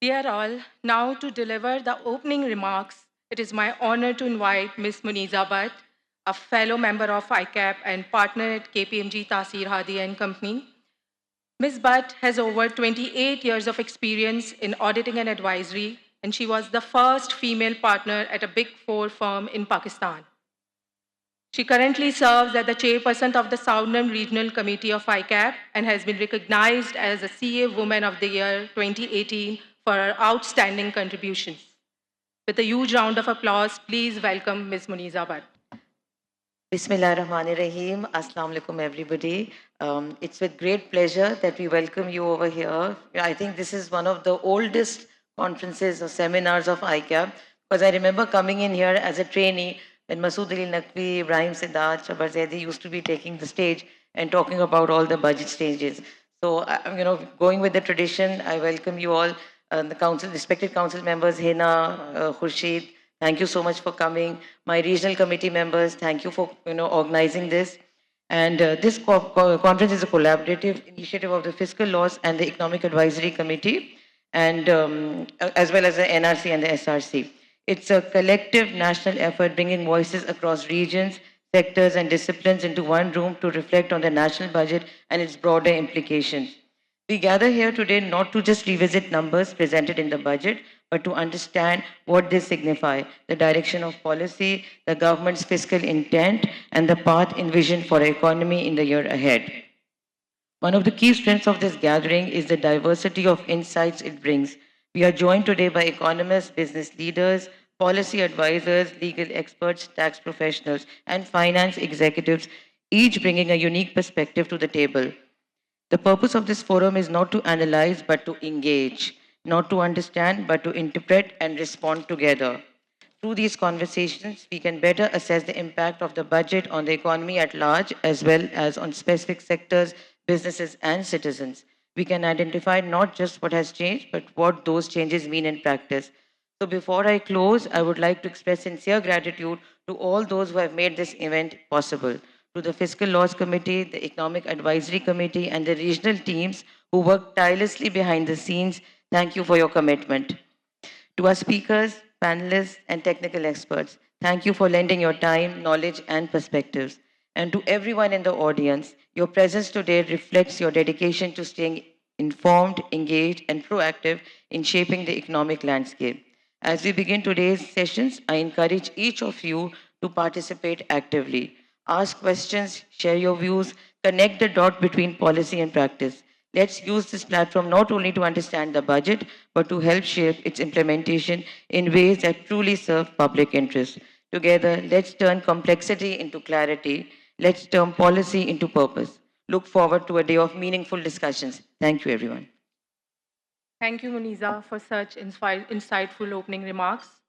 Dear all, now to deliver the opening remarks, it is my honor to invite Ms. Muniza Bhatt, a fellow member of ICAP and partner at KPMG Tasir Hadi and Company. Ms. Bhatt has over 28 years of experience in auditing and advisory, and she was the first female partner at a Big Four firm in Pakistan. She currently serves as the chairperson of the Southern Regional Committee of ICAP and has been recognized as a CA Woman of the Year 2018 for her outstanding contributions. With a huge round of applause, please welcome Ms. Muniza Bhatt. Bismillah Rahmanir Rahim. Assalamu alaikum, everybody. It's with great pleasure that we welcome you over here. I think this is one of the oldest conferences or seminars of ICAP because I remember coming in here as a trainee when Masood Ali Naqvi, Ibrahim Siddharth, Shabar Zaidi used to be taking the stage and talking about all the budget stages. So, going with the tradition, I welcome you all, the council, respected council members, Hena, Khurshid. Thank you so much for coming. My regional committee members, thank you for organizing this. And this conference is a collaborative initiative of the Fiscal Laws and the Economic Advisory Committee, and as well as the NRC and the SRC. It's a collective national effort bringing voices across regions, sectors, and disciplines into one room to reflect on the national budget and its broader implications. We gather here today not to just revisit numbers presented in the budget, but to understand what they signify, the direction of policy, the government's fiscal intent, and the path envisioned for our economy in the year ahead. One of the key strengths of this gathering is the diversity of insights it brings. We are joined today by economists, business leaders, policy advisors, legal experts, tax professionals, and finance executives, each bringing a unique perspective to the table. The purpose of this forum is not to analyze but to engage, not to understand but to interpret and respond together. Through these conversations, we can better assess the impact of the budget on the economy at large, as well as on specific sectors, businesses, and citizens. We can identify not just what has changed, but what those changes mean in practice. So, before I close, I would like to express sincere gratitude to all those who have made this event possible, to the Fiscal Laws Committee, the Economic Advisory Committee, and the regional teams who work tirelessly behind the scenes. Thank you for your commitment. To our speakers, panelists, and technical experts, thank you for lending your time, knowledge, and perspectives. And to everyone in the audience, your presence today reflects your dedication to staying informed, engaged, and proactive in shaping the economic landscape. As we begin today's sessions, I encourage each of you to participate actively. Ask questions, share your views, connect the dot between policy and practice. Let's use this platform not only to understand the budget, but to help shape its implementation in ways that truly serve public interest. Together, let's turn complexity into clarity. Let's turn policy into purpose. Look forward to a day of meaningful discussions. Thank you, everyone. Thank you, Muniza, for such insightful opening remarks.